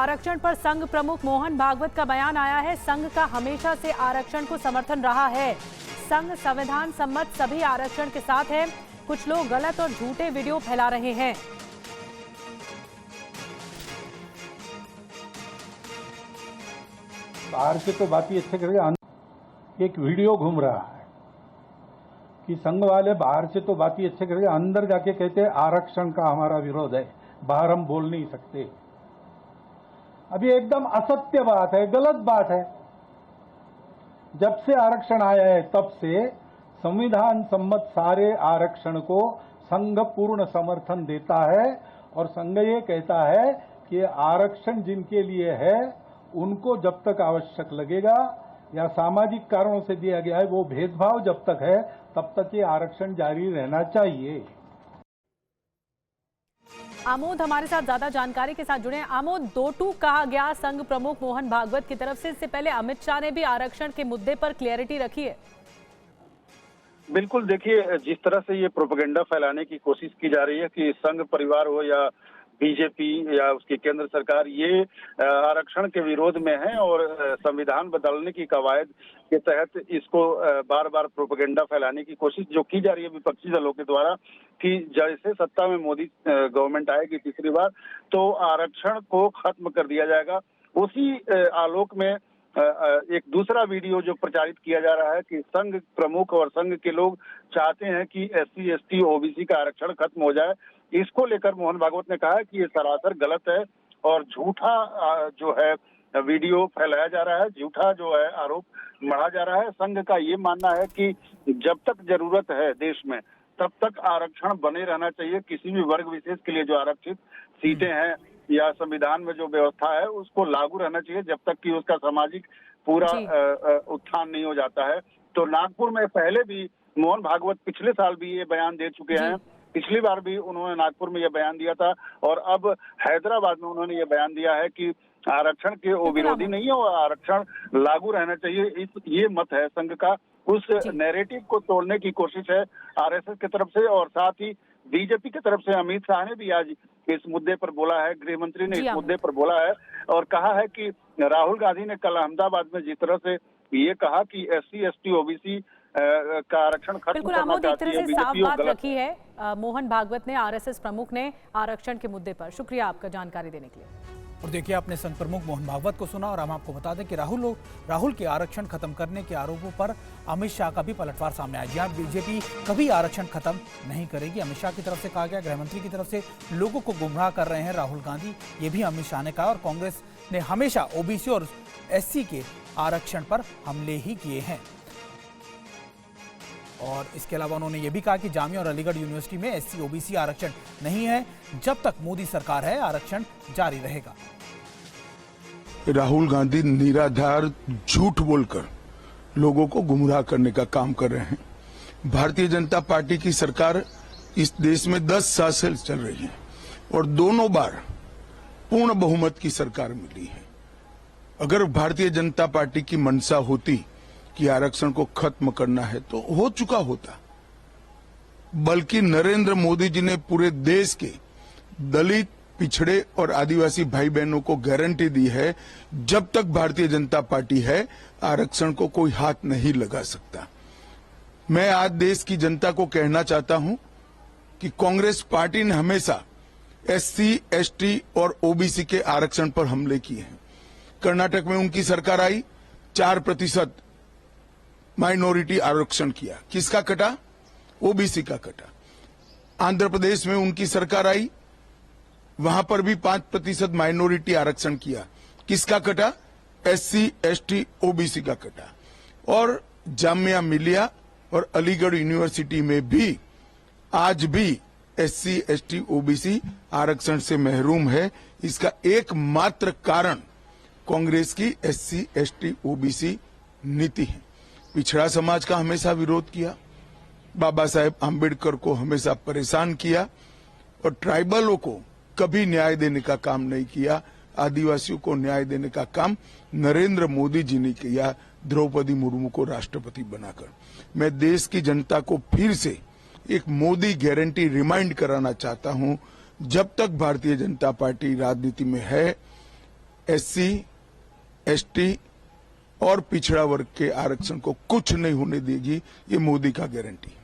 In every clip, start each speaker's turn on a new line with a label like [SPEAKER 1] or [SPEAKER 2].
[SPEAKER 1] आरक्षण पर संघ प्रमुख मोहन भागवत का बयान आया है। संघ का हमेशा से आरक्षण को समर्थन रहा है। संघ संविधान सम्मत सभी आरक्षण के साथ है। कुछ लोग गलत और झूठे वीडियो फैला रहे हैं।
[SPEAKER 2] बाहर से तो बात ही अच्छे करेंगे। एक वीडियो घूम रहा है कि संघ वाले बाहर से तो बात ही अच्छे करेंगे, अंदर जाके कहते हैं आरक्षण का हमारा विरोध है, बाहर हम बोल नहीं सकते। अब ये एकदम असत्य बात है, गलत बात है। जब से आरक्षण आया है तब से संविधान सम्मत सारे आरक्षण को संघ पूर्ण समर्थन देता है और संघ ये कहता है कि आरक्षण जिनके लिए है उनको जब तक आवश्यक लगेगा या सामाजिक कारणों से दिया गया है, वो भेदभाव जब तक है तब तक ये आरक्षण जारी रहना चाहिए।
[SPEAKER 1] आमोद हमारे साथ ज्यादा जानकारी के साथ जुड़े हैं। आमोद, 2-2 कहा गया संघ प्रमुख मोहन भागवत की तरफ से। इससे पहले अमित शाह ने भी आरक्षण के मुद्दे पर क्लियरिटी रखी है।
[SPEAKER 3] बिल्कुल, देखिए जिस तरह से ये प्रोपेगेंडा फैलाने की कोशिश की जा रही है कि संघ परिवार हो या बीजेपी या उसकी केंद्र सरकार, ये आरक्षण के विरोध में है और संविधान बदलने की कवायद के तहत इसको बार बार प्रोपेगेंडा फैलाने की कोशिश जो की जा रही है विपक्षी दलों के द्वारा कि जैसे सत्ता में मोदी गवर्नमेंट आएगी तीसरी बार तो आरक्षण को खत्म कर दिया जाएगा। उसी आलोक में एक दूसरा वीडियो जो प्रचारित किया जा रहा है कि संघ प्रमुख और संघ के लोग चाहते हैं कि SC ST OBC का आरक्षण खत्म हो जाए। इसको लेकर मोहन भागवत ने कहा है कि ये सरासर गलत है और झूठा जो है वीडियो फैलाया जा रहा है, झूठा जो है आरोप मढ़ा जा रहा है। संघ का ये मानना है कि जब तक जरूरत है देश में तब तक आरक्षण बने रहना चाहिए। किसी भी वर्ग विशेष के लिए जो आरक्षित सीटें हैं या संविधान में जो व्यवस्था है उसको लागू रहना चाहिए जब तक कि उसका सामाजिक पूरा उत्थान नहीं हो जाता है। तो नागपुर में पहले भी मोहन भागवत पिछले साल भी ये बयान दे चुके हैं। पिछली बार भी उन्होंने नागपुर में ये बयान दिया था और अब हैदराबाद में उन्होंने ये बयान दिया है कि आरक्षण के वो विरोधी नहीं है और आरक्षण लागू रहना चाहिए। ये मत है संघ का। उस नैरेटिव को तोड़ने की कोशिश है RSS की तरफ से और साथ ही बीजेपी की तरफ से अमित शाह ने भी आज इस मुद्दे पर बोला है। गृह मंत्री ने इस मुद्दे पर बोला है और कहा है कि राहुल गांधी ने कल अहमदाबाद में जिस तरह से ये कहा कि SC ST OBC का आरक्षण खत्म करना चाहती है बीजेपी,
[SPEAKER 1] साफ बात रखी है मोहन भागवत ने, RSS प्रमुख ने आरक्षण के मुद्दे पर। शुक्रिया आपका जानकारी देने के लिए।
[SPEAKER 4] और देखिए, आपने संघ प्रमुख मोहन भागवत को सुना और हम आपको बता दें कि राहुल के आरक्षण खत्म करने के आरोपों पर अमित शाह का भी पलटवार सामने आया। जी बीजेपी कभी आरक्षण खत्म नहीं करेगी, अमित शाह की तरफ से कहा गया। गृह मंत्री की तरफ से लोगों को गुमराह कर रहे हैं राहुल गांधी, ये भी अमित शाह ने कहा। और कांग्रेस ने हमेशा OBC और SC के आरक्षण पर हमले ही किए हैं। और इसके अलावा उन्होंने ये भी कहा कि जामिया और अलीगढ़ यूनिवर्सिटी में SC OBC आरक्षण नहीं है। जब तक मोदी सरकार है आरक्षण जारी रहेगा।
[SPEAKER 5] राहुल गांधी निराधार झूठ बोलकर लोगों को गुमराह करने का काम कर रहे हैं। भारतीय जनता पार्टी की सरकार इस देश में 10 साल से चल रही है और दोनों बार पूर्ण बहुमत की सरकार मिली है। अगर भारतीय जनता पार्टी की मंशा होती कि आरक्षण को खत्म करना है तो हो चुका होता, बल्कि नरेंद्र मोदी जी ने पूरे देश के दलित, पिछड़े और आदिवासी भाई बहनों को गारंटी दी है जब तक भारतीय जनता पार्टी है आरक्षण को कोई हाथ नहीं लगा सकता। मैं आज देश की जनता को कहना चाहता हूं कि कांग्रेस पार्टी ने हमेशा SC ST और OBC के आरक्षण पर हमले किए हैं। कर्नाटक में उनकी सरकार आई, 4% माइनॉरिटी आरक्षण किया, किसका कटा? OBC का कटा। आंध्र प्रदेश में उनकी सरकार आई, वहां पर भी 5% माइनॉरिटी आरक्षण किया, किसका कटा? SC ST OBC का कटा। और जामिया मिलिया और अलीगढ़ यूनिवर्सिटी में भी आज भी SC ST OBC आरक्षण से महरूम है। इसका एकमात्र कारण कांग्रेस की SC ST OBC नीति है। पिछड़ा समाज का हमेशा विरोध किया, बाबा साहेब आम्बेडकर को हमेशा परेशान किया और ट्राइबलों को कभी न्याय देने का काम नहीं किया। आदिवासियों को न्याय देने का काम नरेंद्र मोदी जी ने किया, द्रौपदी मुर्मू को राष्ट्रपति बनाकर। मैं देश की जनता को फिर से एक मोदी गारंटी रिमाइंड कराना चाहता हूं, जब तक भारतीय जनता पार्टी राजनीति में है SC, ST और पिछड़ा वर्ग के आरक्षण को कुछ नहीं होने देगी, ये मोदी का गारंटी है।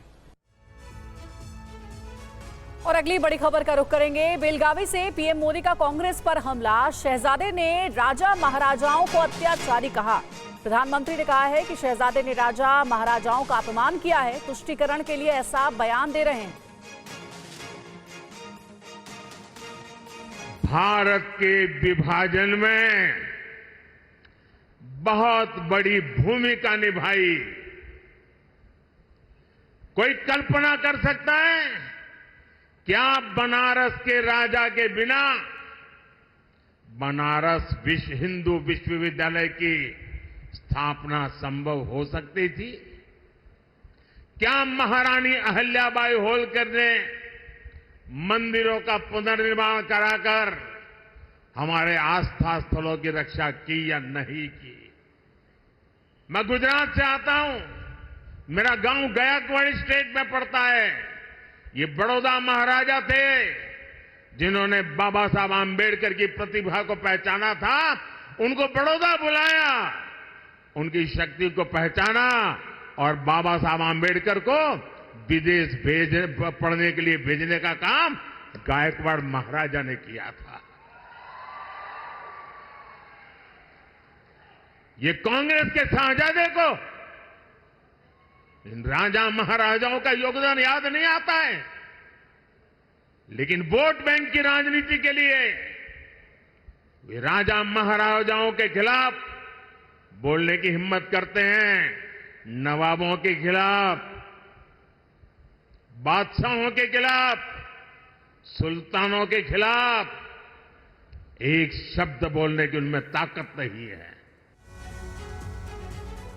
[SPEAKER 6] और अगली बड़ी खबर का रुख करेंगे। बेलगावी से पीएम मोदी का कांग्रेस पर हमला। शहजादे ने राजा महाराजाओं को अत्याचारी कहा। प्रधानमंत्री ने कहा है कि शहजादे ने राजा महाराजाओं का अपमान किया है। तुष्टीकरण के लिए ऐसा बयान दे रहे हैं।
[SPEAKER 7] भारत के विभाजन में बहुत बड़ी भूमिका निभाई। कोई कल्पना कर सकता है क्या बनारस के राजा के बिना बनारस हिंदू विश्वविद्यालय की स्थापना संभव हो सकती थी? क्या महारानी अहल्याबाई होलकर ने मंदिरों का पुनर्निर्माण कराकर हमारे आस्था स्थलों की रक्षा की या नहीं की? मैं गुजरात से आता हूं। मेरा गांव गायकवाड़ स्टेट में पड़ता है। ये बड़ौदा महाराजा थे जिन्होंने बाबा साहब आंबेडकर की प्रतिभा को पहचाना था। उनको बड़ौदा बुलाया, उनकी शक्ति को पहचाना और बाबा साहब आंबेडकर को विदेश पढ़ने के लिए भेजने का काम गायकवाड़ महाराजा ने किया था। ये कांग्रेस के शाहजादे को इन राजा महाराजाओं का योगदान याद नहीं आता है, लेकिन वोट बैंक की राजनीति के लिए वे राजा महाराजाओं के खिलाफ बोलने की हिम्मत करते हैं। नवाबों के खिलाफ, बादशाहों के खिलाफ, सुल्तानों के खिलाफ एक शब्द बोलने की उनमें ताकत नहीं है।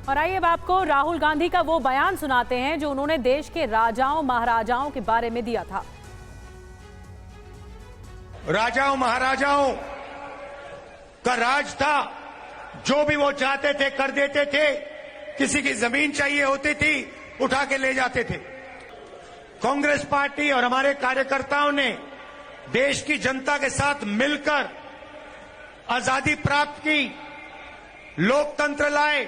[SPEAKER 1] और आइए अब आपको राहुल गांधी का वो बयान सुनाते हैं जो उन्होंने देश के राजाओं महाराजाओं के बारे में दिया था।
[SPEAKER 8] राजाओं महाराजाओं का राज था। जो भी वो चाहते थे कर देते थे। किसी की जमीन चाहिए होती थी, उठा के ले जाते थे। कांग्रेस पार्टी और हमारे कार्यकर्ताओं ने देश की जनता के साथ मिलकर आजादी प्राप्त की, लोकतंत्र लाए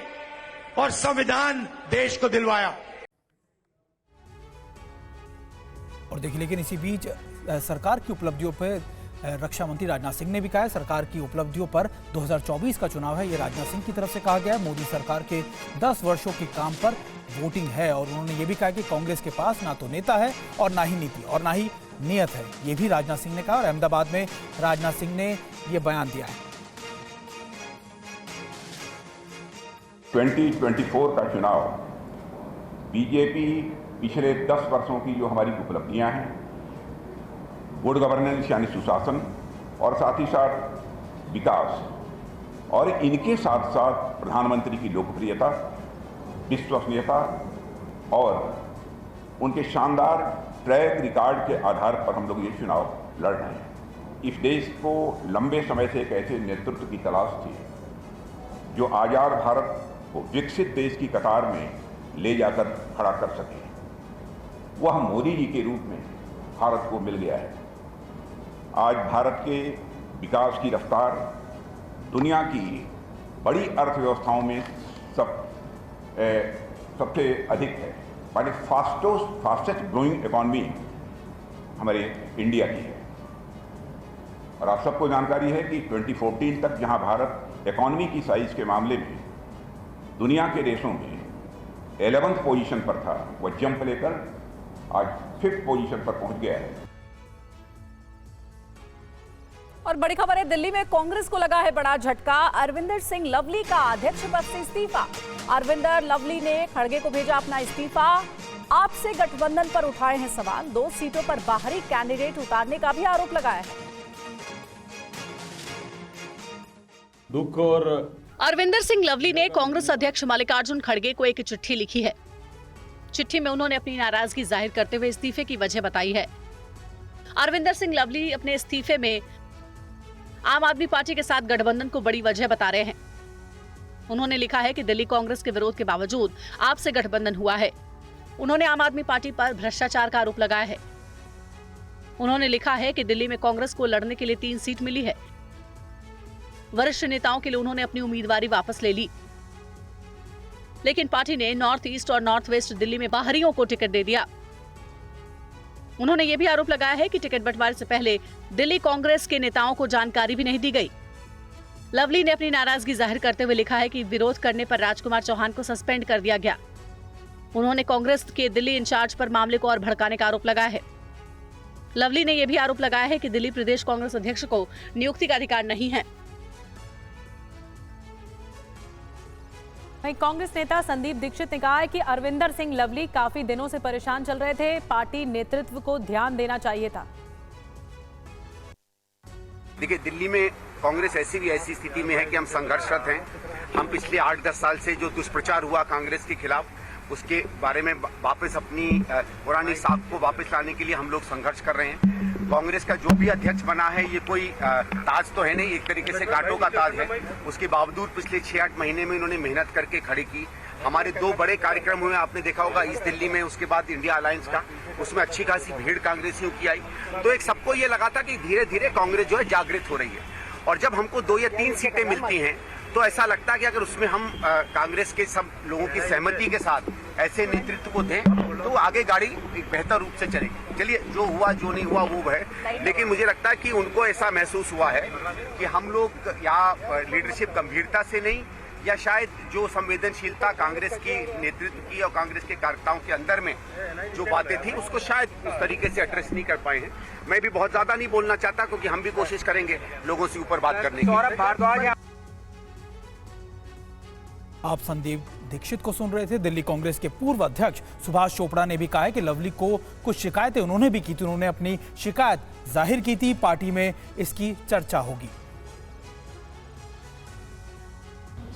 [SPEAKER 8] और संविधान देश को दिलवाया।
[SPEAKER 4] और देखिए, लेकिन इसी बीच सरकार की उपलब्धियों पर रक्षा मंत्री राजनाथ सिंह ने भी कहा है। सरकार की उपलब्धियों पर 2024 का चुनाव है, ये राजनाथ सिंह की तरफ से कहा गया है। मोदी सरकार के 10 वर्षों के काम पर वोटिंग है और उन्होंने ये भी कहा कि कांग्रेस के पास ना तो नेता है और ना ही नीति और ना ही नियत है। ये भी राजनाथ सिंह ने कहा और अहमदाबाद में राजनाथ सिंह ने ये बयान दिया है।
[SPEAKER 9] 2024 का चुनाव बीजेपी पिछले 10 वर्षों की जो हमारी उपलब्धियां हैं, गुड गवर्नेंस यानी सुशासन और साथ ही साथ विकास और इनके साथ साथ प्रधानमंत्री की लोकप्रियता, विश्वसनीयता और उनके शानदार ट्रैक रिकॉर्ड के आधार पर हम लोग ये चुनाव लड़ रहे हैं। इस देश को लंबे समय से एक ऐसे नेतृत्व की तलाश थी जो आजाद भारत को विकसित देश की कतार में ले जाकर खड़ा कर सके। वह मोदी जी के रूप में भारत को मिल गया है। आज भारत के विकास की रफ्तार दुनिया की बड़ी अर्थव्यवस्थाओं में सबसे अधिक है। बट फास्टेस्ट ग्रोइंग इकॉनमी हमारे इंडिया की है। और आप सबको जानकारी है कि 2014 तक जहां भारत इकॉनमी की साइज के मामले में दुनिया के देशों में 11th पोजीशन पर था, वह जंप लेकर आज 5th पोजीशन पर पहुंच गया है।
[SPEAKER 6] और बड़ी खबर है, दिल्ली में कांग्रेस को लगा है बड़ा झटका। अरविंदर सिंह लवली का अध्यक्ष पद से इस्तीफा। अरविंदर लवली ने खड़गे को भेजा अपना इस्तीफा। आपसे गठबंधन पर उठाए हैं सवाल। 2 सीटों पर बाहरी कैंडिडेट उतारने का भी आरोप लगाया है।
[SPEAKER 10] दुख और
[SPEAKER 6] अरविंदर सिंह लवली ने कांग्रेस अध्यक्ष मल्लिकार्जुन खड़गे को एक चिट्ठी लिखी है। चिट्ठी में उन्होंने अपनी नाराजगी जाहिर करते हुए इस्तीफे की वजह बताई है। अरविंदर सिंह लवली अपने इस्तीफे में आम आदमी पार्टी के साथ गठबंधन को बड़ी वजह बता रहे हैं। उन्होंने लिखा है कि दिल्ली कांग्रेस के विरोध के बावजूद आपसे गठबंधन हुआ है। उन्होंने आम आदमी पार्टी पर भ्रष्टाचार का आरोप लगाया है। उन्होंने लिखा है कि दिल्ली में कांग्रेस को लड़ने के लिए 3 सीट मिली है। वरिष्ठ नेताओं के लिए उन्होंने अपनी उम्मीदवारी वापस ले ली, लेकिन पार्टी ने नॉर्थ ईस्ट और नॉर्थ वेस्ट दिल्ली में बाहरियों को टिकट दे दिया। उन्होंने ये भी आरोप लगाया है कि टिकट बंटवारे से पहले दिल्ली कांग्रेस के नेताओं को जानकारी भी नहीं दी गई। लवली ने अपनी नाराजगी जाहिर करते हुए लिखा है कि विरोध करने पर राजकुमार चौहान को सस्पेंड कर दिया गया। उन्होंने कांग्रेस के दिल्ली इंचार्ज पर मामले को और भड़काने का आरोप लगाया है। लवली ने यह भी आरोप लगाया है कि दिल्ली प्रदेश कांग्रेस अध्यक्ष को नियुक्ति का अधिकार नहीं है।
[SPEAKER 1] वहीं कांग्रेस नेता संदीप दीक्षित ने कहा है कि अरविंदर सिंह लवली काफी दिनों से परेशान चल रहे थे, पार्टी नेतृत्व को ध्यान देना चाहिए था।
[SPEAKER 11] देखिए, दिल्ली में कांग्रेस ऐसी स्थिति में है कि हम संघर्षरत हैं। हम पिछले 8-10 साल से जो दुष्प्रचार हुआ कांग्रेस के खिलाफ, उसके बारे में वापस अपनी पुरानी साख को वापस लाने के लिए हम लोग संघर्ष कर रहे हैं। कांग्रेस का जो भी अध्यक्ष बना है, ये कोई ताज तो है नहीं, एक तरीके से कांटों का ताज है। उसके बावजूद पिछले 6-8 महीने में इन्होंने मेहनत करके खड़ी की। हमारे 2 बड़े कार्यक्रम हुए, आपने देखा होगा, ईस्ट दिल्ली में, उसके बाद इंडिया अलायंस का, उसमें अच्छी खासी भीड़ कांग्रेसियों की आई। तो एक सबको ये लगा था कि धीरे धीरे कांग्रेस जो है जागृत हो रही है, और जब हमको 2 या 3 सीटें मिलती हैं तो ऐसा लगता है कि अगर उसमें हम कांग्रेस के सब लोगों की सहमति के साथ ऐसे नेतृत्व को दें तो आगे गाड़ी एक बेहतर रूप से चलेगी। चलिए, जो हुआ जो नहीं हुआ वो है, लेकिन मुझे लगता है कि उनको ऐसा महसूस हुआ है कि हम लोग यहाँ लीडरशिप गंभीरता से नहीं, या शायद जो संवेदनशीलता कांग्रेस की नेतृत्व की और कांग्रेस के कार्यकर्ताओं के अंदर में जो बातें थी, उसको शायद उस तरीके से एड्रेस नहीं कर पाए हैं। मैं भी बहुत ज्यादा नहीं बोलना चाहता, क्योंकि हम भी कोशिश करेंगे लोगों से ऊपर बात करने की।
[SPEAKER 4] आप संदीप दीक्षित को सुन रहे थे। दिल्ली कांग्रेस के पूर्व अध्यक्ष सुभाष चोपड़ा ने भी कहा है कि लवली को कुछ शिकायतें उन्होंने भी की थी, उन्होंने अपनी शिकायत जाहिर की थी, पार्टी में इसकी चर्चा होगी।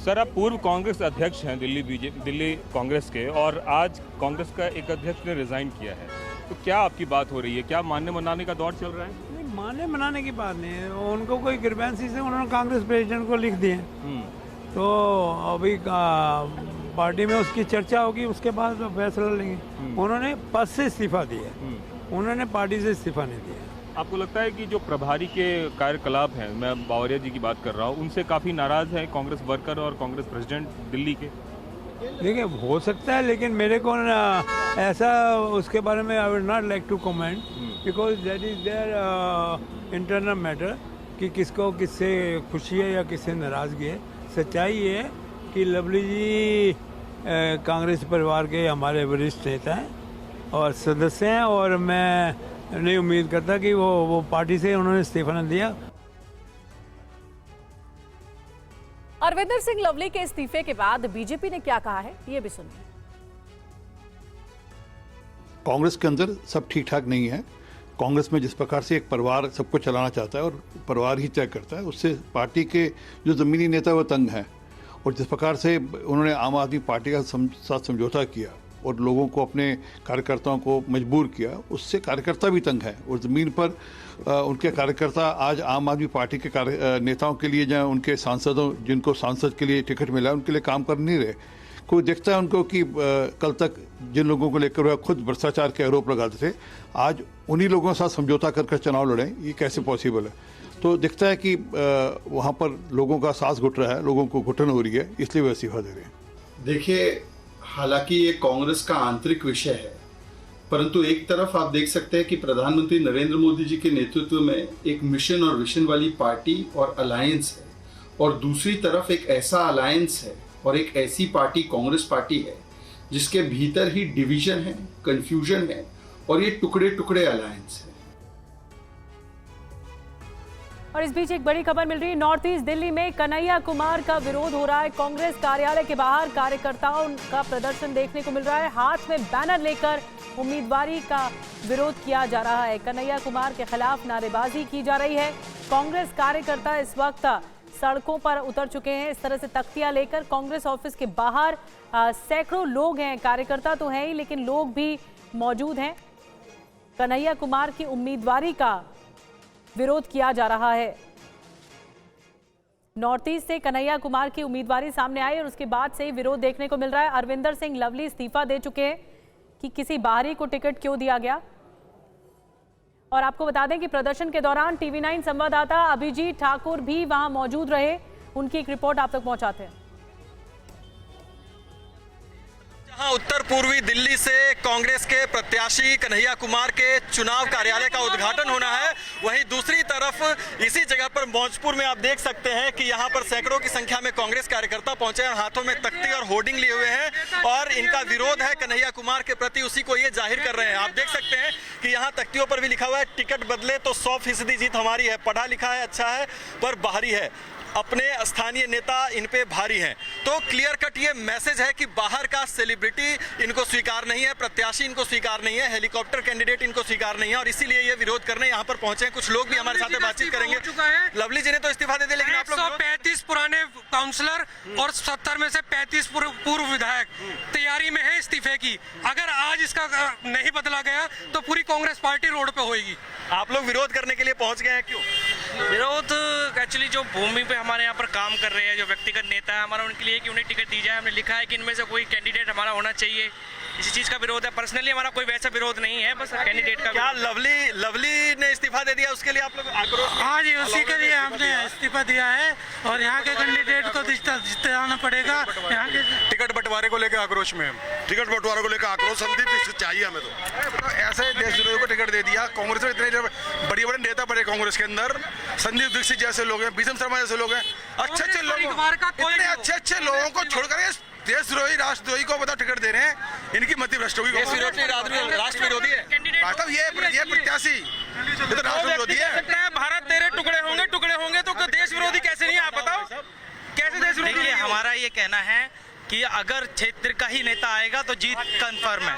[SPEAKER 10] सर, आप पूर्व कांग्रेस अध्यक्ष हैं दिल्ली कांग्रेस के, और आज कांग्रेस का एक अध्यक्ष ने रिजाइन किया है, तो क्या आपकी बात हो रही है? क्या मानने मनाने का दौर चल रहा है?
[SPEAKER 12] नहीं, मानने मनाने की बात नहीं है। उनको कोई ग्रीवेंसी से उन्होंने कांग्रेस प्रेसिडेंट को लिख दिए, तो अभी पार्टी में उसकी चर्चा होगी, उसके बाद फैसला लेंगे। उन्होंने पद से इस्तीफा दिया, उन्होंने पार्टी से इस्तीफा नहीं दिया।
[SPEAKER 10] आपको लगता है कि जो प्रभारी के कार्यकलाप हैं, मैं बावरिया जी की बात कर रहा हूँ, उनसे काफ़ी नाराज़ है कांग्रेस वर्कर और कांग्रेस प्रेसिडेंट दिल्ली के?
[SPEAKER 12] देखिए, हो सकता है, लेकिन मेरे को ऐसा उसके बारे में I would not like to comment, because that is their internal matter कि किसको किससे खुशी है या किससे नाराज़गी है। सच्चाई ये है कि लवली जी कांग्रेस परिवार के हमारे वरिष्ठ नेता हैं और सदस्य हैं, और मैं नहीं उम्मीद करता कि वो पार्टी से उन्होंने इस्तीफा न दिया।
[SPEAKER 1] अरविंदर सिंह लवली के इस्तीफे के बाद बीजेपी ने क्या कहा है, ये भी सुनिए।
[SPEAKER 13] कांग्रेस के अंदर सब ठीक ठाक नहीं है। कांग्रेस में जिस प्रकार से एक परिवार सबको चलाना चाहता है और परिवार ही तय करता है, उससे पार्टी के जो ज़मीनी नेता वो तंग हैं। और जिस प्रकार से उन्होंने आम आदमी पार्टी का साथ समझौता किया और लोगों को, अपने कार्यकर्ताओं को मजबूर किया, उससे कार्यकर्ता भी तंग है। और ज़मीन पर उनके कार्यकर्ता आज आम आदमी पार्टी के नेताओं के लिए, जहाँ उनके सांसदों, जिनको सांसद के लिए टिकट मिला, उनके लिए काम कर नहीं रहे। कोई देखता है उनको कि कल तक जिन लोगों को लेकर वह खुद भ्रष्टाचार के आरोप लगाते थे, आज उन्हीं लोगों के साथ समझौता कर चुनाव लड़ें, ये कैसे पॉसिबल है? तो दिखता है कि वहाँ पर लोगों का सांस घुट रहा है, लोगों को घुटन हो रही है, इसलिए वह इस्तीफा दे रहे हैं।
[SPEAKER 14] देखिए, हालांकि ये कांग्रेस का आंतरिक विषय है, परंतु एक तरफ आप देख सकते हैं कि प्रधानमंत्री नरेंद्र मोदी जी के नेतृत्व में एक मिशन और विजन वाली पार्टी और अलायंस है, और दूसरी तरफ एक ऐसा अलायंस है और एक ऐसी पार्टी कांग्रेस पार्टी है जिसके भीतर ही डिवीजन है, कंफ्यूजन है, और ये टुकड़े टुकड़े अलायंस है।
[SPEAKER 1] और इस बीच एक बड़ी खबर मिल रही है, नॉर्थ ईस्ट दिल्ली में कन्हैया कुमार का विरोध हो रहा है। कांग्रेस कार्यालय के बाहर कार्यकर्ताओं का प्रदर्शन देखने को मिल रहा है। हाथ में बैनर लेकर उम्मीदवारी का विरोध किया जा रहा है। कन्हैया कुमार के खिलाफ नारेबाजी की जा रही है। कांग्रेस कार्यकर्ता इस वक्त सड़कों पर उतर चुके हैं, इस तरह से तख्तियां लेकर। कांग्रेस ऑफिस के बाहर सैकड़ों लोग हैं, कार्यकर्ता तो हैं ही लेकिन लोग भी मौजूद हैं। कन्हैया कुमार की उम्मीदवारी का विरोध किया जा रहा है। नॉर्थ ईस्ट से कन्हैया कुमार की उम्मीदवारी सामने आई और उसके बाद से विरोध देखने को मिल रहा है। अरविंदर सिंह लवली इस्तीफा दे चुके हैं कि किसी बाहरी को टिकट क्यों दिया गया। और आपको बता दें कि प्रदर्शन के दौरान टीवी 9 संवाददाता अभिजीत ठाकुर भी वहां मौजूद रहे। उनकी एक रिपोर्ट आप तक पहुंचाते हैं।
[SPEAKER 15] जहां उत्तर पूर्वी दिल्ली से कांग्रेस के प्रत्याशी कन्हैया कुमार के चुनाव कार्यालय का उद्घाटन होना है, वहीं दूसरी तरफ इसी जगह पर मौजपुर में आप देख सकते हैं कि यहां पर सैकड़ों की संख्या में कांग्रेस कार्यकर्ता पहुंचे हैं, हाथों में तख्ती और होर्डिंग लिए हुए हैं और इनका विरोध है कन्हैया कुमार के प्रति, उसी को ये जाहिर कर रहे हैं। आप देख सकते हैं कि यहाँ तख्तियों पर भी लिखा हुआ है टिकट बदले तो 100% जीत हमारी है, पढ़ा लिखा है, अच्छा है पर बाहरी है, अपने स्थानीय नेता इन पे भारी हैं। तो क्लियर कट ये मैसेज है कि बाहर का सेलिब्रिटी इनको स्वीकार नहीं है, प्रत्याशी इनको स्वीकार नहीं है, हेलीकॉप्टर कैंडिडेट इनको स्वीकार नहीं है और इसीलिए ये विरोध करने यहाँ पर पहुंचे हैं। कुछ लोग भी हमारे साथ बातचीत करेंगे। लवली जी ने तो इस्तीफा दे दिया, लेकिन आप लोग
[SPEAKER 16] 135 पुराने काउंसलर और 70 में से 35 पूर्व विधायक तैयारी में है इस्तीफे की। अगर आज इसका नहीं बदला गया तो पूरी कांग्रेस पार्टी रोड पे होगी।
[SPEAKER 15] आप लोग विरोध करने के लिए पहुंच गए हैं, क्यों
[SPEAKER 16] विरोध? एक्चुअली जो भूमि पे हमारे यहाँ पर काम कर रहे हैं, जो व्यक्तिगत नेता है हमारा, उनके लिए कि उन्हें टिकट दी जाए। हमने लिखा है कि इनमें से कोई कैंडिडेट हमारा होना चाहिए, इसी चीज का विरोध है। पर्सनली हमारा कोई वैसा विरोध नहीं है, बस कैंडिडेट का। क्या
[SPEAKER 15] लवली ने इस्तीफा दे दिया, उसके लिए आप लोग आक्रोश?
[SPEAKER 16] हाँ जी, उसी के लिए हमने इस्तीफा दिया है और यहाँ के कैंडिडेट को जिताना पड़ेगा। यहाँ के
[SPEAKER 8] टिकट बंटवारे को लेकर आक्रोश में, टिकट बंटवारे को लेकर आक्रोश संदीप चाहिए हमें। तो ऐसे देश विरोधियों को टिकट दे दिया। कांग्रेस में इतने बड़े बड़े नेता बड़े कांग्रेस के अंदर, संदीप दीक्षित जैसे लोग हैं, बीएम शर्मा जैसे लोग हैं, अच्छे अच्छे लोगों को छोड़कर देश विरोधी राष्ट्रद्रोही को बता टिकट दे रहे हैं। इनकी मति भ्रष्ट होगी।
[SPEAKER 15] राष्ट्र विरोधी है
[SPEAKER 8] मतलब ये प्रत्याशी ये तो राष्ट्र विरोधी है।
[SPEAKER 16] भारत तेरे टुकड़े होंगे तो देश विरोधी कैसे नहीं, आप बताओ कैसे देश विरोधी? देखिए, हमारा ये कहना है कि अगर क्षेत्र का ही नेता आएगा तो जीत कंफर्म है।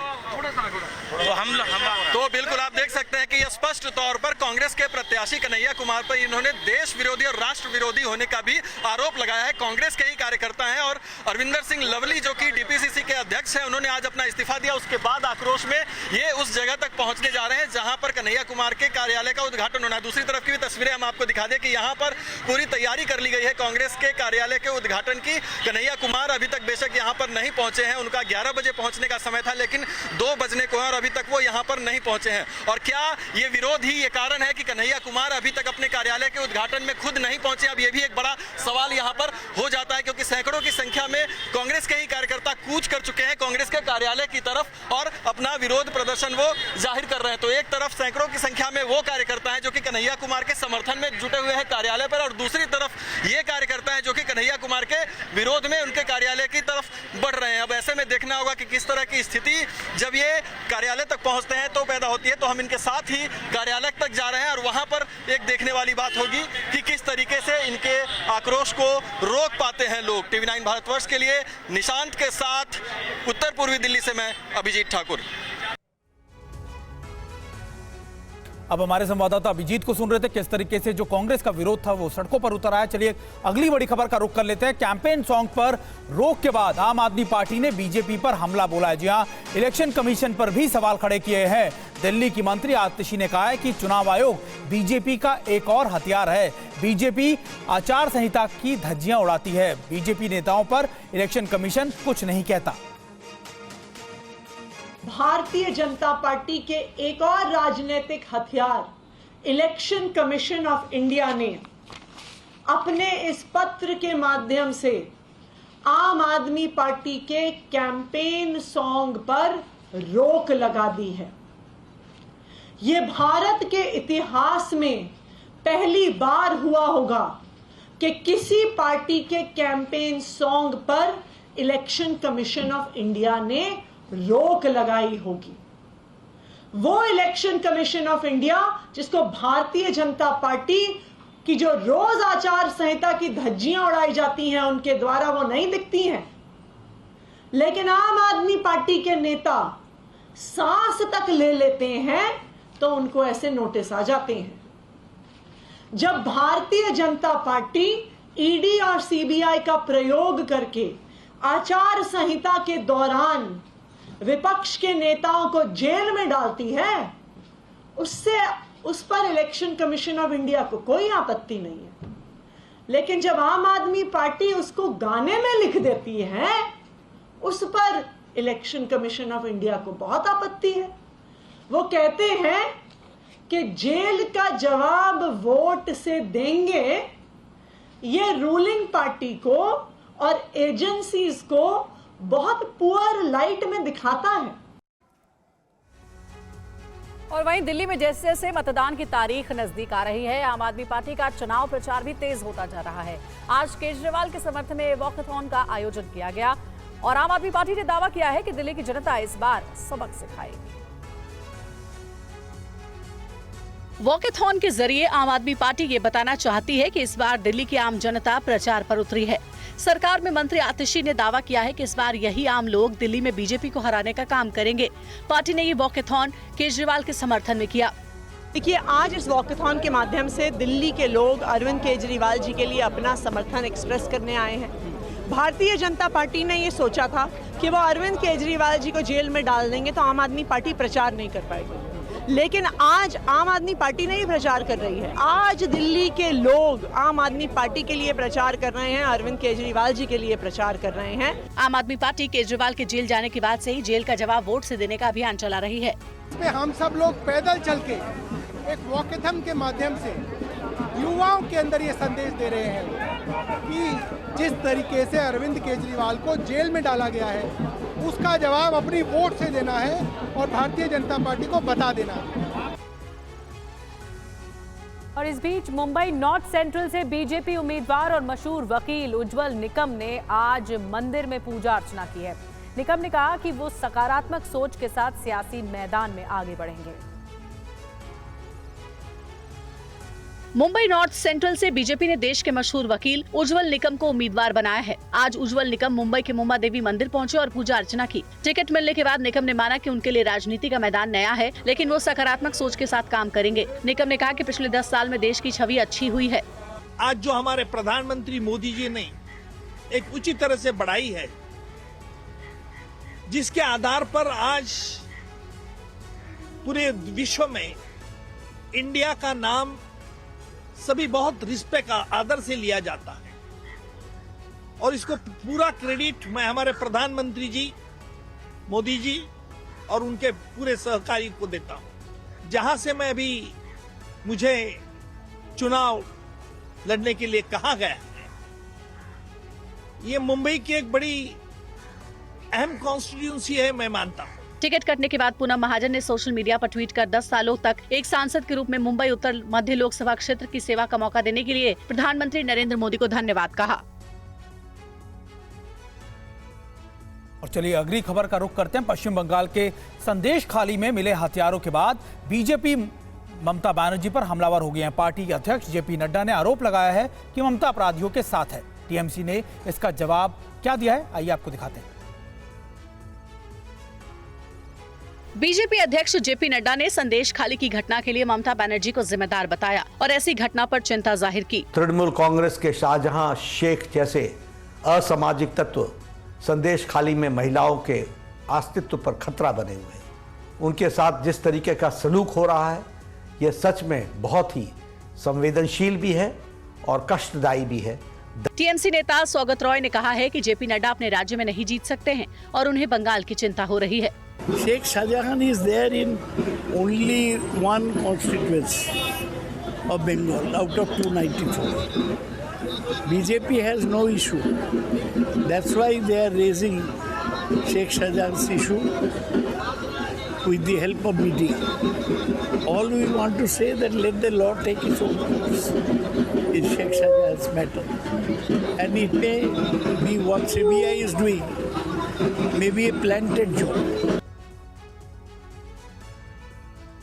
[SPEAKER 15] तो बिल्कुल आप देख सकते हैं कि स्पष्ट तौर पर कांग्रेस के प्रत्याशी कन्हैया कुमार पर इन्होंने देश विरोधी और राष्ट्र विरोधी होने का भी आरोप लगाया है। कांग्रेस के ही कार्यकर्ता हैं और अरविंदर सिंह लवली जो कि डीपीसीसी के अध्यक्ष हैं, उन्होंने आज अपना इस्तीफा दिया। उसके बाद आक्रोश में ये उस जगह तक पहुंचने जा रहे हैं जहां पर कन्हैया कुमार के कार्यालय का उद्घाटन होना है। दूसरी तरफ की भी तस्वीरें हम आपको दिखा दें कि यहाँ पर पूरी तैयारी कर ली गई है कांग्रेस के कार्यालय के उद्घाटन की। कन्हैया कुमार अभी तक बेशक यहाँ पर नहीं पहुंचे हैं, उनका 11 बजे पहुंचने का समय था, लेकिन 2 बजने को है और अभी तक वो यहाँ पर नहीं पहुंचे हैं। और क्या ये विरोध ही ये कारण है कि कन्हैया कुमार अभी तक अपने कार्यालय के उद्घाटन में खुद नहीं पहुंचे? अब ये भी एक बड़ा सवाल यहाँ पर हो जाता है, क्योंकि सैकड़ों की संख्या में कांग्रेस के ही कार्यकर्ता कूच कर चुके हैं कांग्रेस के कार्यालय की तरफ और अपना विरोध प्रदर्शन वो जाहिर कर रहे हैं। तो एक तरफ सैकड़ों की संख्या में वो कार्यकर्ता हैं जो कि कन्हैया कुमार के समर्थन में जुटे हुए हैं कार्यालय पर, और दूसरी तरफ ये कार्यकर्ता हैं जो कि कन्हैया कुमार के विरोध में उनके कार्यालय की तरफ बढ़ रहे हैं। अब ऐसे में देखना होगा कि किस तरह की स्थिति जब ये कार्यालय तक पहुंचते हैं तो पैदा होती है। तो हम इनके साथ ही कार्यालय तक जा रहे हैं और वहां पर एक देखने वाली बात होगी कि किस तरीके से इनके आक्रोश को रोक पाते हैं लोग। TV9 भारतवर्ष के लिए निशांत के साथ उत्तर पूर्वी दिल्ली से मैं अभिजीत ठाकुर।
[SPEAKER 4] अब हमारे संवाददाता अभिजीत को सुन रहे थे किस तरीके से जो कांग्रेस का विरोध था वो सड़कों पर उतर आया। चलिए अगली बड़ी खबर का रुख कर लेते हैं। कैंपेन सॉन्ग पर रोक के बाद आम आदमी पार्टी ने बीजेपी पर हमला बोला है। जी हां, इलेक्शन कमीशन पर भी सवाल खड़े किए हैं। दिल्ली की मंत्री आतिशी ने कहा है कि चुनाव आयोग बीजेपी का एक और हथियार है। बीजेपी आचार संहिता की धज्जियां उड़ाती है। बीजेपी नेताओं पर इलेक्शन कमीशन कुछ नहीं कहता।
[SPEAKER 17] भारतीय जनता पार्टी के एक और राजनीतिक हथियार इलेक्शन कमीशन ऑफ इंडिया ने अपने इस पत्र के माध्यम से आम आदमी पार्टी के कैंपेन सॉन्ग पर रोक लगा दी है। ये भारत के इतिहास में पहली बार हुआ होगा कि किसी पार्टी के कैंपेन सॉन्ग पर इलेक्शन कमीशन ऑफ इंडिया ने रोक लगाई होगी। वो इलेक्शन कमीशन ऑफ इंडिया जिसको भारतीय जनता पार्टी की जो रोज आचार संहिता की धज्जियां उड़ाई जाती हैं उनके द्वारा वो नहीं दिखती हैं, लेकिन आम आदमी पार्टी के नेता सांस तक ले लेते हैं तो उनको ऐसे नोटिस आ जाते हैं। जब भारतीय जनता पार्टी ईडी और सीबीआई का प्रयोग करके आचार संहिता के दौरान विपक्ष के नेताओं को जेल में डालती है, उस पर इलेक्शन कमीशन ऑफ इंडिया को कोई आपत्ति नहीं है। लेकिन जब आम आदमी पार्टी उसको गाने में लिख देती है, उस पर इलेक्शन कमीशन ऑफ इंडिया को बहुत आपत्ति है। वो कहते हैं कि जेल का जवाब वोट से देंगे ये रूलिंग पार्टी को और एजेंसीज को बहुत पुअर लाइट में दिखाता है।
[SPEAKER 6] और वहीं दिल्ली में जैसे जैसे मतदान की तारीख नजदीक आ रही है, आम आदमी पार्टी का चुनाव प्रचार भी तेज होता जा रहा है। आज केजरीवाल के समर्थन में वॉकथॉन का आयोजन किया गया और आम आदमी पार्टी ने दावा किया है कि दिल्ली की जनता इस बार सबक सिखाएगी। वॉकथॉन के जरिए आम आदमी पार्टी ये बताना चाहती है कि इस बार दिल्ली की आम जनता प्रचार पर उतरी है। सरकार में मंत्री आतिशी ने दावा किया है कि इस बार यही आम लोग दिल्ली में बीजेपी को हराने का काम करेंगे। पार्टी ने ये वॉकथॉन केजरीवाल के समर्थन में किया।
[SPEAKER 17] देखिए, आज इस वॉकथॉन के माध्यम से दिल्ली के लोग अरविंद केजरीवाल जी के लिए अपना समर्थन एक्सप्रेस करने आए हैं। भारतीय जनता पार्टी ने ये सोचा था कि वो अरविंद केजरीवाल जी को जेल में डाल देंगे तो आम आदमी पार्टी प्रचार नहीं कर पाएगी, लेकिन आज आम आदमी पार्टी नहीं प्रचार कर रही है। आज दिल्ली के लोग आम आदमी पार्टी के लिए प्रचार कर रहे हैं, अरविंद केजरीवाल जी के लिए प्रचार कर रहे हैं।
[SPEAKER 6] आम आदमी पार्टी केजरीवाल के जेल जाने के बाद से ही जेल का जवाब वोट से देने का अभियान चला रही है।
[SPEAKER 18] इसमें हम सब लोग पैदल चल के एक वॉकथॉन के माध्यम से युवाओं के अंदर ये संदेश दे रहे हैं कि जिस तरीके से अरविंद केजरीवाल को जेल में डाला गया है उसका जवाब अपनी वोट से देना है और भारतीय जनता पार्टी को बता देना है।
[SPEAKER 1] और इस बीच मुंबई नॉर्थ सेंट्रल से बीजेपी उम्मीदवार और मशहूर वकील उज्जवल निकम ने आज मंदिर में पूजा अर्चना की है। निकम ने कहा कि वो सकारात्मक सोच के साथ सियासी मैदान में आगे बढ़ेंगे। मुंबई नॉर्थ सेंट्रल से बीजेपी ने देश के मशहूर वकील उज्जवल निकम को उम्मीदवार बनाया है। आज उज्जवल निकम मुंबई के मुंबा देवी मंदिर पहुंचे और पूजा अर्चना की। टिकट मिलने के बाद निकम ने माना कि उनके लिए राजनीति का मैदान नया है, लेकिन वो सकारात्मक सोच के साथ काम करेंगे। निकम ने कहा कि पिछले 10 साल में देश की छवि अच्छी हुई है।
[SPEAKER 19] आज जो हमारे प्रधानमंत्री मोदी जी ने एक उचित तरह से बढ़ाई है, जिसके आधार पर आज पूरे विश्व में इंडिया का नाम सभी बहुत रिस्पेक्ट आदर से लिया जाता है और इसको पूरा क्रेडिट मैं हमारे प्रधानमंत्री जी मोदी जी और उनके पूरे सहकारी को देता हूं। जहां से मैं अभी मुझे चुनाव लड़ने के लिए कहा गया है, ये मुंबई की एक बड़ी अहम कॉन्स्टिट्यूंसी है, मैं मानता हूं।
[SPEAKER 6] टिकट कटने के बाद पूनम महाजन ने सोशल मीडिया पर ट्वीट कर 10 सालों तक एक सांसद के रूप में मुंबई उत्तर मध्य लोकसभा क्षेत्र की सेवा का मौका देने के लिए प्रधानमंत्री नरेंद्र मोदी को धन्यवाद कहा।
[SPEAKER 4] और चलिए अगली खबर का रुख करते हैं। पश्चिम बंगाल के संदेश खाली में मिले हथियारों के बाद बीजेपी ममता बनर्जी पर हमलावर हो गए हैं। पार्टी के अध्यक्ष जेपी नड्डा ने आरोप लगाया है कि ममता अपराधियों के साथ है। टीएमसी ने इसका जवाब क्या दिया है, आइए आपको दिखाते हैं।
[SPEAKER 6] बीजेपी अध्यक्ष जेपी नड्डा ने संदेश खाली की घटना के लिए ममता बनर्जी को जिम्मेदार बताया और ऐसी घटना पर चिंता जाहिर की।
[SPEAKER 20] तृणमूल कांग्रेस के शाहजहां शेख जैसे असामाजिक तत्व संदेश खाली में महिलाओं के अस्तित्व पर खतरा बने हुए हैं। उनके साथ जिस तरीके का सलूक हो रहा है, यह सच में बहुत ही संवेदनशील भी है और कष्टदायी भी है।
[SPEAKER 6] टीएमसी नेता सौगत रॉय ने कहा है कि जेपी नड्डा अपने राज्य में नहीं जीत सकते हैं और उन्हें बंगाल की चिंता हो रही है।
[SPEAKER 21] Sheikh Shahjahan is there in only one constituency of Bengal out of 294. BJP has no issue. That's why they are raising Sheikh Shahjahan's issue with the help of media. All we want to say that let the law take its own course. It's Sheikh Shahjahan's matter. And it may be what CBI is doing, maybe a planted job.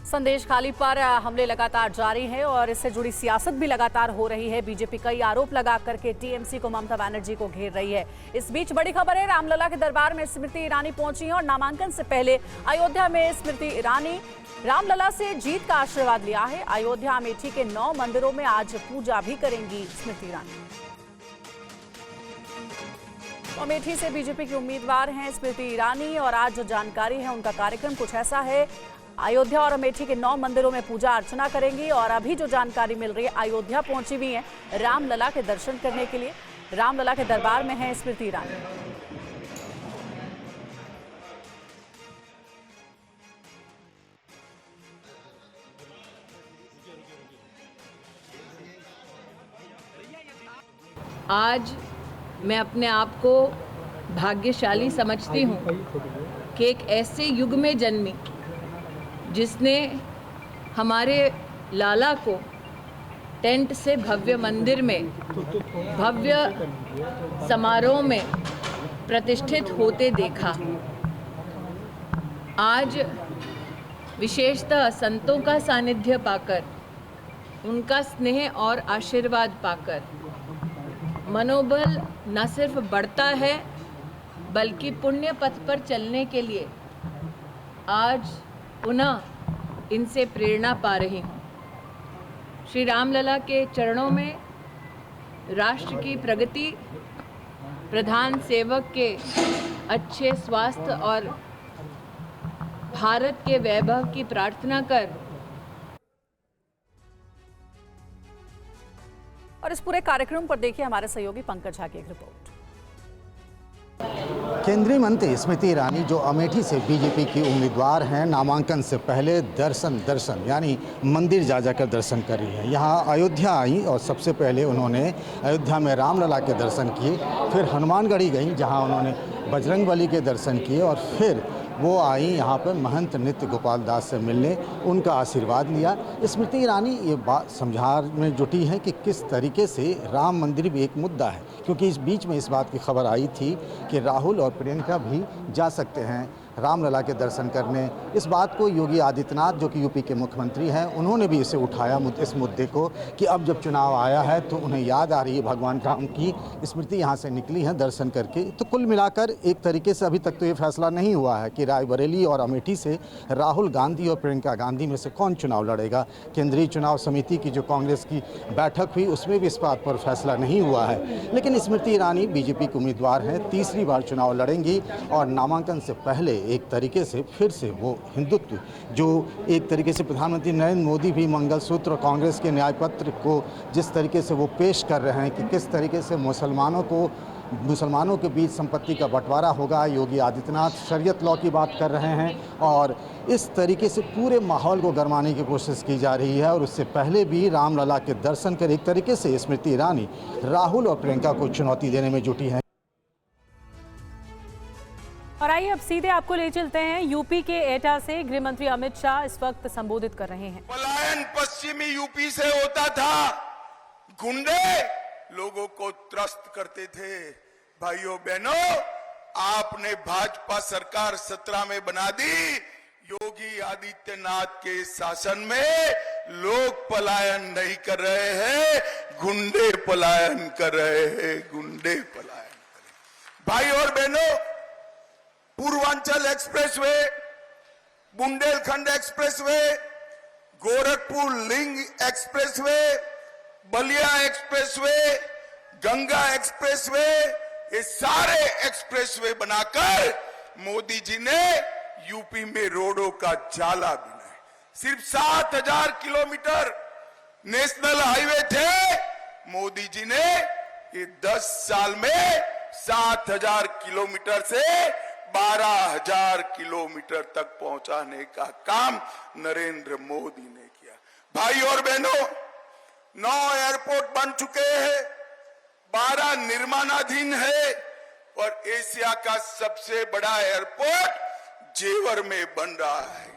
[SPEAKER 6] संदेश खाली पर हमले लगातार जारी हैं और इससे जुड़ी सियासत भी लगातार हो रही है। बीजेपी कई आरोप लगा करके टीएमसी को ममता बनर्जी को घेर रही है। इस बीच बड़ी खबर है, रामलला के दरबार में स्मृति ईरानी पहुंची हैं और नामांकन से पहले अयोध्या में स्मृति ईरानी रामलला से जीत का आशीर्वाद लिया है। अयोध्या अमेठी के 9 मंदिरों में आज पूजा भी करेंगी स्मृति ईरानी। अमेठी से बीजेपी की उम्मीदवार हैं स्मृति ईरानी और आज जो जानकारी है उनका कार्यक्रम कुछ ऐसा है। अयोध्या और अमेठी के 9 मंदिरों में पूजा अर्चना करेंगी और अभी जो जानकारी मिल रही है, अयोध्या पहुंची हुई है रामलला के दर्शन करने के लिए। रामलला के दरबार में है स्मृति ईरानी।
[SPEAKER 2] आज मैं अपने आप को भाग्यशाली समझती हूँ कि एक ऐसे युग में जन्मी जिसने हमारे लाला को टेंट से भव्य मंदिर में भव्य समारोह में प्रतिष्ठित होते देखा। आज विशेषतः संतों का सानिध्य पाकर, उनका स्नेह और आशीर्वाद पाकर मनोबल न सिर्फ बढ़ता है बल्कि पुण्य पथ पर चलने के लिए आज पुनः इनसे प्रेरणा पा रही हूँ। श्री रामलला के चरणों में राष्ट्र की प्रगति, प्रधान सेवक के अच्छे स्वास्थ्य और भारत के वैभव की प्रार्थना कर।
[SPEAKER 1] और इस पूरे कार्यक्रम पर देखिए हमारे सहयोगी पंकज झा की एक रिपोर्ट।
[SPEAKER 22] केंद्रीय मंत्री स्मृति ईरानी जो अमेठी से बीजेपी की उम्मीदवार हैं, नामांकन से पहले दर्शन यानी मंदिर जा जाकर दर्शन कर रही हैं। यहाँ अयोध्या आई और सबसे पहले उन्होंने अयोध्या में रामलला के दर्शन किए, फिर हनुमानगढ़ी गई जहाँ उन्होंने बजरंगबली के दर्शन किए और फिर वो आई यहाँ पर महंत नृत्य गोपाल दास से मिलने, उनका आशीर्वाद लिया। स्मृति ईरानी ये बात समझाने में जुटी है कि किस तरीके से राम मंदिर भी एक मुद्दा है, क्योंकि इस बीच में इस बात की खबर आई थी कि राहुल और प्रियंका भी जा सकते हैं रामलला के दर्शन करने। इस बात को योगी आदित्यनाथ जो कि यूपी के मुख्यमंत्री हैं, उन्होंने भी इसे उठाया इस मुद्दे को कि अब जब चुनाव आया है तो उन्हें याद आ रही है भगवान राम की। स्मृति यहाँ से निकली हैं दर्शन करके। तो कुल मिलाकर एक तरीके से अभी तक तो ये फैसला नहीं हुआ है कि रायबरेली और अमेठी से राहुल गांधी और प्रियंका गांधी में से कौन चुनाव लड़ेगा। केंद्रीय चुनाव समिति की जो कांग्रेस की बैठक हुई उसमें भी इस बात पर फैसला नहीं हुआ है। लेकिन स्मृति ईरानी बीजेपी के उम्मीदवार हैं, तीसरी बार चुनाव लड़ेंगी और नामांकन से पहले एक तरीके से फिर से वो हिंदुत्व जो एक तरीके से प्रधानमंत्री नरेंद्र मोदी भी मंगलसूत्र और कांग्रेस के न्याय पत्र को जिस तरीके से वो पेश कर रहे हैं कि किस तरीके से मुसलमानों के बीच संपत्ति का बंटवारा होगा। योगी आदित्यनाथ शरीयत लॉ की बात कर रहे हैं और इस तरीके से पूरे माहौल को गरमाने की कोशिश की जा रही है। और उससे पहले भी रामलला के दर्शन कर एक तरीके से स्मृति ईरानी राहुल और प्रियंका को चुनौती देने में जुटी हैं।
[SPEAKER 1] और आइए अब सीधे आपको ले चलते हैं यूपी के एटा से। गृह मंत्री अमित शाह इस वक्त संबोधित कर रहे हैं।
[SPEAKER 5] पलायन पश्चिमी यूपी से होता था, गुंडे लोगों को त्रस्त करते थे। भाइयों बहनों, आपने भाजपा सरकार 17 में बना दी। योगी आदित्यनाथ के शासन में लोग पलायन नहीं कर रहे हैं, गुंडे पलायन कर रहे हैं, गुंडे पलायन कर रहे। भाई और बहनों, Purvanchal expressway, Bundelkhand expressway, Gorakhpur link expressway, Ballia expressway, Ganga expressway, ये सारे एक्सप्रेसवे बनाकर मोदी जी ने यूपी में रोडों का जाला बनाया। सिर्फ 7000 किलोमीटर नेशनल हाईवे थे, मोदी जी ने ये 10 साल में 7000 किलोमीटर से 12000 किलोमीटर तक पहुंचाने का काम नरेंद्र मोदी ने किया। भाई और बहनों, 9 एयरपोर्ट बन चुके हैं, 12 निर्माणाधीन है और एशिया का सबसे बड़ा एयरपोर्ट जेवर में बन रहा है।